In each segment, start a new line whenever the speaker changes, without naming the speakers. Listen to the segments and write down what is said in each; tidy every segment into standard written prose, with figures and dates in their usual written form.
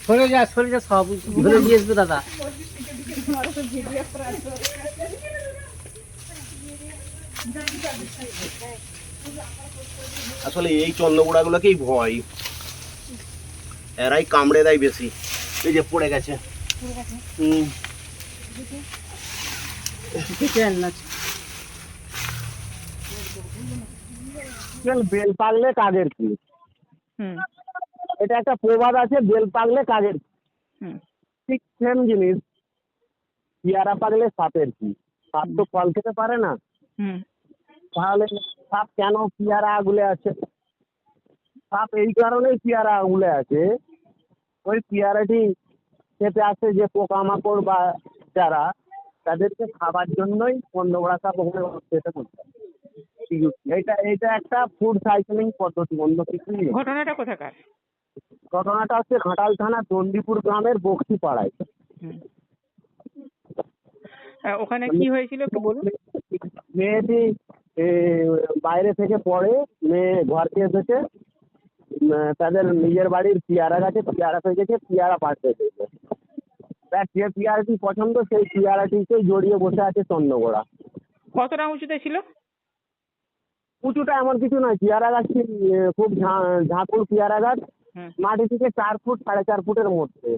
সরে যা সব ধরে নিয়ে আসবে দাদা।
আসলে এই চন্দ্রগুড়া গুলোকেই ভয়, এরাই কামড়ে দেয় বেশি। এই যে পড়ে গেছে। বেল পাকলে কাজের কি, এটা একটা প্রবাদ আছে, বেল পাকলে কাজের কি। ঠিক সেম জিনিস, পেয়ারা পাকলে সাপের কি। সাপ তো ফল খেতে পারে না, তাহলে সাপ কেন পেয়ারা আগুলে আছে? সাপ এই কারণেই পেয়ারা আগুলে আছে, ওই পেয়ারাটি খেতে আসে যে পোকামাকড় বা যারা, তাদেরকে খাবার জন্যই চন্দ্রগোড়া সাপ ওখানে খেতে করতে। এইটা একটা ফুড সাইকেলিং পদ্ধতি, অন্য কিছুই নেই।
ঘটনাটা কোথাকার?
ঘটনাটা হচ্ছে ঘাটাল থানা চণ্ডীপুর গ্রামের বক্সি পাড়ায়।
ওখানে কি হয়েছিল একটু বলুন।
মেয়েটি বাইরে থেকে পড়ে, মেয়ে ঘরকে এসেছে, তাদের নিজের বাড়ির পেয়ারা গাছে পেয়ারা হয়ে গেছে, পেয়ারা পাড়তে এসেছে। তার যে পেয়ারাটি পছন্দ সেই পেয়ারাটিকে জড়িয়ে বসে আছে চন্দ্রগোড়া।
কতটা উঁচুতে ছিল?
উঁচুটা এমন কিছু নয়, পেয়ারা গাছটি খুব ঝাঁকুর পেয়ারা গাছ, মাটি থেকে 4 ফুট 4.5 ফুটের মধ্যে।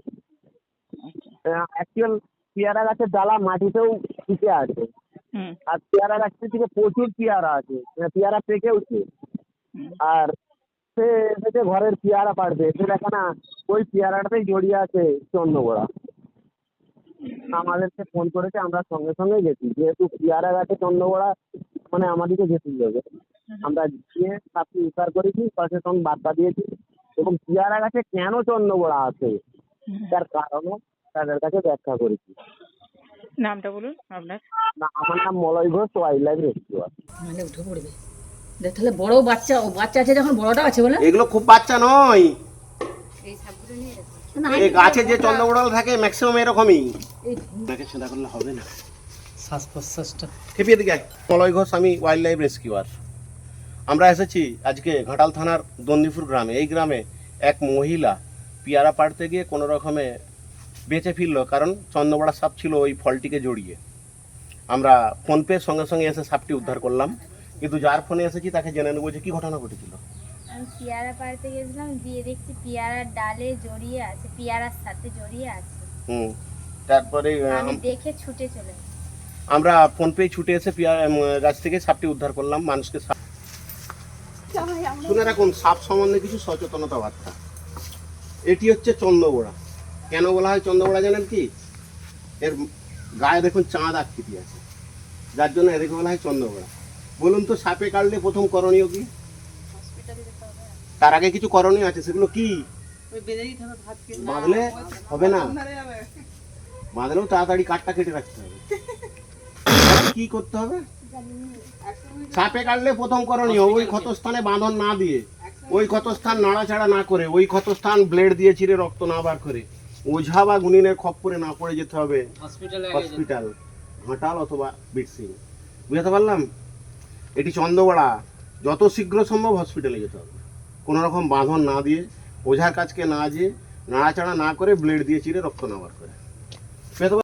অ্যাকচুয়াল পেয়ারা গাছের ডালা মাটিতেও টিকে আছে, আর পেয়ারা গাছটি থেকে প্রচুর পেয়ারা আছে, পেয়ারা পেকেওছে। আর সে এসেছে ঘরের পেয়ারা পাড়বে, সে দেখে না ওই পেয়ারাটাতেই জড়িয়ে আছে চন্দ্রগোড়া। আমাদেরকে ফোন করেছে, আমরা সঙ্গে সঙ্গে গেছি, যেহেতু পেয়ারা গাছে চন্দ্রগোড়া মানে আমাদেরকে যেতেই হবে। আমরা গিয়ে সাপটি উদ্ধার করেছি, প্রশাসন বার্তা দিয়েছি, এবং পেয়ারা গাছে কেন চন্দ্রগোড়া আছে তার কারণও তাদের কাছে ব্যাখ্যা করেছি।
নামটা বলুন আপনার।
আমার নাম Malay Ghosh, wild life rescuer.
মানে উঠে পড়বে দেখ, তাহলে বড় বাচ্চা আছে, যখন বড়টা আছে বলে
এগুলো খুব বাচ্চা নয়,
এই সাপগুলো নিয়ে
এই গাছে যে চন্দ্রগোড়া থাকে ম্যাক্সিমাম এরকমই। তাকে চিন্তা করলে হবে না,
শ্বাস প্রশ্বাসটা
খেপিয়ে দিকে। মলয় ঘোষ, আমি ওয়াইল্ড লাইফ রেস্কিউয়ার। আমরা এসেছি আজকে ঘাটাল থানার দন্দিপুর গ্রামে। এই গ্রামে এক মহিলা পেয়ারা পাড়তে গিয়ে কোনো রকমে বেঁচে ফিরল, কারণ চন্দ্রগোড়া সাপ ছিল ওই ফলটিকে জড়িয়ে। আমরা ফোন পেয়ে সঙ্গে সঙ্গে এসে সাপটি উদ্ধার করলাম, কিন্তু যার ফোনে এসেছি তাকে জেনে নেবো যে কী ঘটনা ঘটেছিল।
আমি পেয়ারা পাড়তে গেছিলাম, দিয়ে দেখছি পেয়ারার ডালে জড়িয়ে আছে, পেয়ারার সাথে জড়িয়ে আছে।
তারপরে
আমি দেখে ছুটে চলে গেছি।
আমরা ফোন পেয়ে ছুটে এসে পেয়ারা গাছ থেকে সাপটি উদ্ধার করলাম। মানুষকে শুনে রাখুন, সাপ সম্বন্ধে কিছু সচেতনতা বার্তা। এটি হচ্ছে চন্দ্রগোড়া। কেন বলা হয় চন্দ্রগোড়া জানেন কি? এর গায়ে দেখুন চাঁদ আকৃতি আছে, যার জন্য এদেরকে বলা হয় চন্দ্রগোড়া। বলুন তো, সাপে কাটলে প্রথম করণীয় কি? তার আগে কিছু করণীয় আছে, সেগুলো কি? বাঁধলে হবে না, বাঁধলেও তাড়াতাড়ি কাঠটা কেটে রাখতে হবে। কি করতে হবে? সাপে কাটলে প্রথম করণীয় ওই ক্ষতস্থানে বাঁধন না দিয়ে, ওই ক্ষতস্থান নাড়াচাড়া না করে, ওই ক্ষতস্থান ব্লেড দিয়ে চিরে রক্ত না বার করে, ওঝা বা গুনিনের খপ্পরে না পড়ে যেতে হবে হসপিটাল, ঘাটাল অথবা বিটসিং। বুঝতে পারলাম? এটি চন্দ্রগোড়া, যত শীঘ্র সম্ভব হসপিটালে যেতে হবে, কোনো রকম বাঁধন না দিয়ে, ওঝার কাছকে না যেয়ে, নাড়াচাড়া না করে, ব্লেড দিয়ে চিরে রক্ত না বার করে।